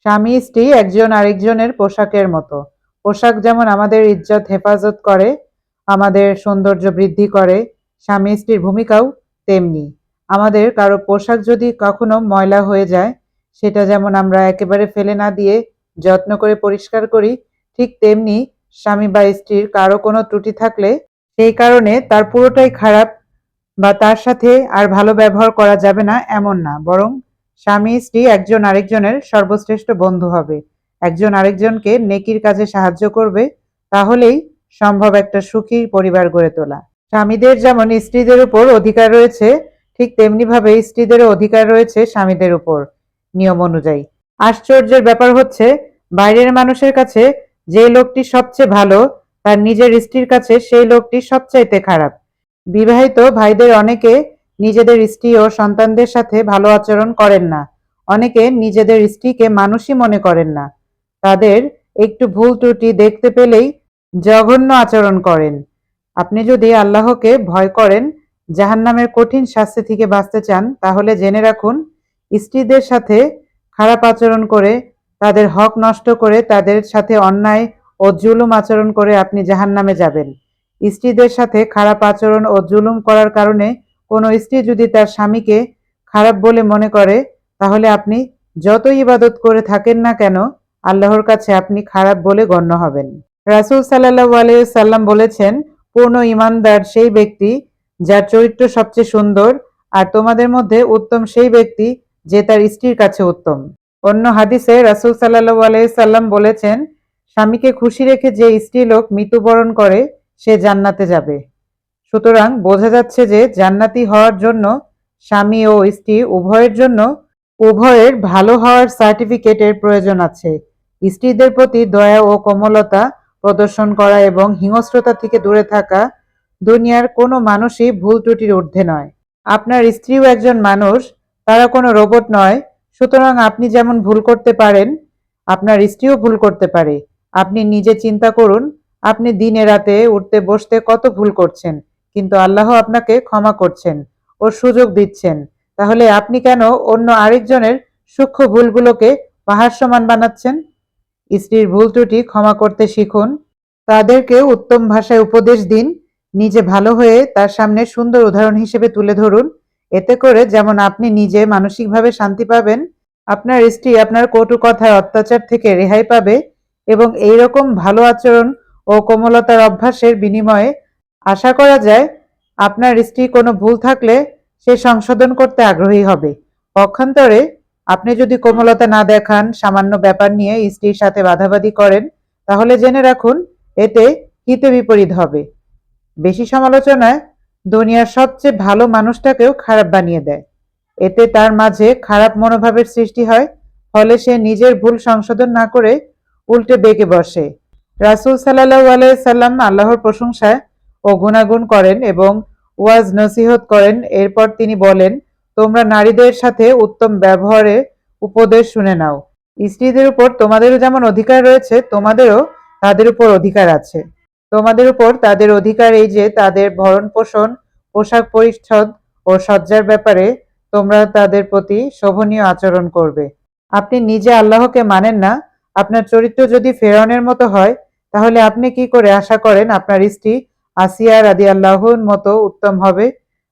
স্বামী স্ত্রী একজন আরেকজনের পোশাকের মতো। পোশাক যেমন আমাদের ইজ্জত হেফাজত করে, আমাদের সৌন্দর্য বৃদ্ধি করে, স্বামী স্ত্রীর ভূমিকাও তেমনি। আমাদের কারো পোশাক যদি কখনো ময়লা হয়ে যায়, সেটা যেমন আমরা একেবারে ফেলে না দিয়ে যত্ন করে পরিষ্কার করি, ঠিক তেমনি স্বামী বা স্ত্রীর কারো কোনো ত্রুটি থাকলে সেই কারণে তার পুরোটাই খারাপ বা তার সাথে আর ভালো ব্যবহার করা যাবে না এমন না, বরং স্বামী স্ত্রী একজন আরেকজনের সর্বশ্রেষ্ঠ বন্ধু হবে, একজন আরেকজনকে নেকির কাজে সাহায্য করবে। তাহলেই সম্ভব একটা সুখী পরিবার গড়ে তোলা। স্বামীদের যেমন স্ত্রীদের উপর অধিকার রয়েছে, ঠিক তেমনি ভাবে স্ত্রীদেরও অধিকার রয়েছে স্বামীদের উপর নিয়ম অনুযায়ী। আশ্চর্যের ব্যাপার হচ্ছে, বাইরের মানুষের কাছে যে লোকটি সবচেয়ে ভালো, তার নিজের স্ত্রীর কাছে সেই লোকটি সবচাইতে খারাপ। বিবাহিত ভাইদের অনেকে নিজেদের স্ত্রী ও সন্তানদের সাথে ভালো আচরণ করেন না, অনেকে নিজেদের স্ত্রীকে মানুষই মনে করেন না, তাদের একটু ভুল ত্রুটি দেখতে পেলেই জঘন্য আচরণ করেন। আপনি যদি আল্লাহকে ভয় করেন, জাহান্নামের কঠিন শাস্তি থেকে বাঁচতে চান, তাহলে জেনে রাখুন, স্ত্রীদের সাথে খারাপ আচরণ করে, তাদের হক নষ্ট করে, তাদের সাথে অন্যায় ও জুলুম আচরণ করে আপনি জাহান্নামে যাবেন। স্ত্রীদের সাথে খারাপ আচরণ ও জুলুম করার কারণে কোনো স্ত্রী যদি তার স্বামীকে খারাপ বলে মনে করে, তাহলে আপনি যতই ইবাদত করে থাকেন না কেন, আল্লাহর কাছে আপনি খারাপ বলে গণ্য হবেন। রাসূল সাল্লাল্লাহু আলাইহি সাল্লাম বলেছেন, পূর্ণ ঈমানদার সেই ব্যক্তি যার চরিত্র সবচেয়ে সুন্দর, আর তোমাদের মধ্যে উত্তম সেই ব্যক্তি যে তার স্ত্রীর কাছে উত্তম। অন্য হাদিসে রাসূল সাল্লাল্লাহু আলাইহি সাল্লাম বলেছেন, স্বামীকে খুশি রেখে যে স্ত্রীলোক মৃত্যুবরণ করে সে জান্নাতে যাবে। সুতরাং বোঝা যাচ্ছে যে জান্নাতি হওয়ার জন্য স্বামী ও স্ত্রী উভয়ের ভালো হওয়ার সার্টিফিকেটের প্রয়োজন আছে। স্ত্রীদের প্রতি দয়া ও কোমলতা প্রদর্শন করা এবং হিংস্রতা থেকে দূরে থাকা, দুনিয়ার কোনো মানুষই ভুল ত্রুটির ঊর্ধ্বে নয়। আপনার স্ত্রীও একজন মানুষ, তারা কোনো রোবট নয়। সুতরাং আপনি যেমন ভুল করতে পারেন, আপনার স্ত্রীও ভুল করতে পারে। আপনি নিজে চিন্তা করুন, আপনি দিনে রাতে উঠতে বসতে কত ভুল করছেন, কিন্তু আল্লাহ আপনাকে ক্ষমা করছেন ও সুযোগ দিচ্ছেন। তাহলে আপনি কেন অন্য আরেকজনের সূক্ষ্ম ভুলগুলোকে পাহাড় সমান বানাচ্ছেন? স্ত্রীর ভুল ত্রুটি ক্ষমা করতে শিখুন, তাদেরকে উত্তম ভাষায় উপদেশ দিন, নিজে ভালো হয়ে তার সামনে সুন্দর উদাহরণ হিসেবে তুলে ধরুন। এতে করে যেমন আপনি নিজে মানসিকভাবে শান্তি পাবেন, আপনার স্ত্রী আপনার কটু কথায় অত্যাচার থেকে রেহাই পাবে, এবং এই রকম ভালো আচরণ ও কোমলতার অভ্যাসের বিনিময়ে আশা করা যায় আপনার স্ত্রী কোনো ভুল থাকলে সে সংশোধন করতে আগ্রহী হবে। পক্ষান্তরে আপনি যদি কোমলতা না দেখান, সামান্য ব্যাপার নিয়ে স্ত্রীর সাথে বাঁধাবাঁধি করেন, তাহলে জেনে রাখুন এতে হিতে বিপরীত হবে। বেশি সমালোচনায় দুনিয়ার সবচেয়ে ভালো মানুষটাকেও খারাপ বানিয়ে দেয়। এতে তার মাঝে খারাপ মনোভাবের সৃষ্টি হয়, ফলে সে নিজের ভুল সংশোধন না করে উল্টে বেঁকে বসে। রাসূল সাল্লাল্লাহু আলাইহি সাল্লাম আল্লাহর প্রশংসায় ও গুণাগুণ করেন এবং ওয়াজ নসিহত করেন। এরপর তিনি বলেন, তোমরা নারীদের সাথে উত্তম ব্যবহারের উপদেশ শুনে নাও। স্ত্রীদের উপর তোমাদেরও যেমন অধিকার রয়েছে, তোমাদেরও তাদের উপর অধিকার আছে। তোমাদের উপর তাদের অধিকার এই যে তাদের ভরণ পোষণ, পোশাক পরিচ্ছদ ও সজ্জার ব্যাপারে তোমরা তাদের প্রতি শোভনীয় আচরণ করবে। আপনি নিজে আল্লাহকে মানেন না, আপনার চরিত্র যদি ফেরাউনের মতো হয়, তাহলে আপনি কি করে আশা করেন আপনার স্ত্রী আসিয়া রাদিয়াল্লাহুর মতো উত্তম হবে?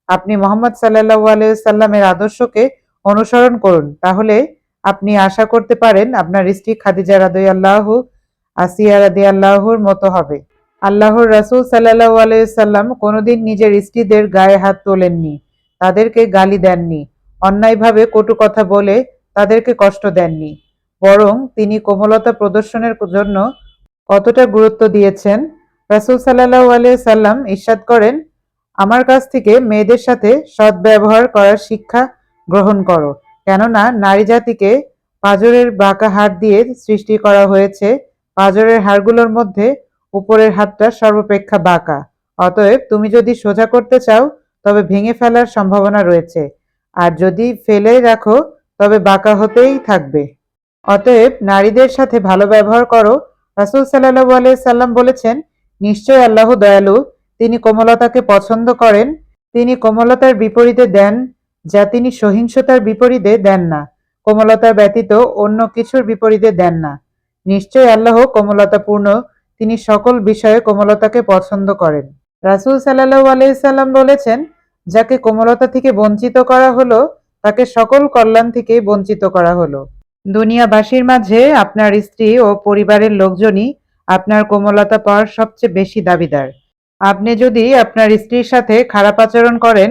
আপনি মুহাম্মদ সাল্লাল্লাহু আলাইহি সাল্লামের আদর্শকে অনুসরণ করুন, তাহলে আপনি আশা করতে পারেন আপনার স্ত্রী খাদিজা রাদিয়াল্লাহু আসিয়া রাদিয়াল্লাহুর মতো হবে। আল্লাহর রাসূল সাল্লাল্লাহু আলাইহি সাল্লাম কোনোদিন নিজের স্ত্রীদের গায়ে হাত তোলেননি, তাদেরকে গালি দেননি, অন্যায়ভাবে কটু কথা বলে তাদেরকে কষ্ট দেননি। বরং তিনি কোমলতা প্রদর্শনের জন্য কতটা গুরুত্ব দিয়েছেন। রাসূল সাল্লাল্লাহু আলাইহি সাল্লাম ইরশাদ করেন, আমার কাছ থেকে মেয়েদের সাথে সদ্ব্যবহার করার শিক্ষা গ্রহণ করো, কেননা নারী জাতিকে পাঁজরের বাঁকা হাড় দিয়ে সৃষ্টি করা হয়েছে। পাঁজরের হাড়গুলোর মধ্যে উপরের হাতটা সর্বাপেক্ষা বাঁকা। অতএব তুমি যদি সোজা করতে চাও তবে ভেঙে ফেলার সম্ভাবনা রয়েছে, আর যদি ফেলে রাখো তবে বাঁকা হতেই থাকবে। অতএব নারীদের সাথে ভালো ব্যবহার করো। রাসূল সাল্লাল্লাহু আলাইহি সাল্লাম বলেছেন, নিশ্চয় আল্লাহ দয়ালু, তিনি কোমলতাকে পছন্দ করেন। তিনি কোমলতার বিপরীতে দেন যা তিনি সহিংসতার বিপরীতে দেন না। কোমলতা ব্যতীত অন্য কিছুর বিপরীতে দেন না। নিশ্চয়ই আল্লাহ কোমলতাপূর্ণ, তিনি সকল বিষয়ে কোমলতাকে পছন্দ করেন। রাসূল সাল্লাল্লাহু আলাইহি সাল্লাম বলেছেন, যাকে কোমলতা থেকে বঞ্চিত করা হলো তাকে সকল কল্যাণ থেকে বঞ্চিত করা হলো। দুনিয়াবাসীর মাঝে আপনার স্ত্রী ও পরিবারের লোকজনই আপনার কোমলতা পাওয়ার সবচেয়ে বেশি দাবিদার। আপনি যদি আপনার স্ত্রীর সাথে খারাপ আচরণ করেন,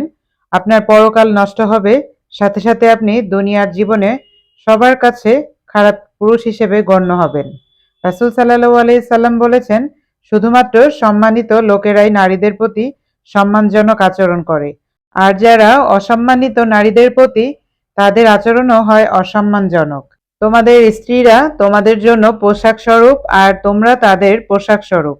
আপনার পরকাল নষ্ট হবে, সাথে সাথে আপনি দুনিয়ার জীবনে সবার কাছে খারাপ পুরুষ হিসেবে গণ্য হবেন। রাসূল সাল্লাল্লাহু আলাইহি সাল্লাম বলেছেন, শুধুমাত্র সম্মানিত লোকেরাই নারীদের প্রতি সম্মানজনক আচরণ করে, আর যারা অসম্মানিত নারীদের প্রতি তাদের আচরণও হয় অসম্মানজনক। তোমাদের স্ত্রীরা তোমাদের জন্য পোশাক স্বরূপ আর তোমরা তাদের পোশাক স্বরূপ।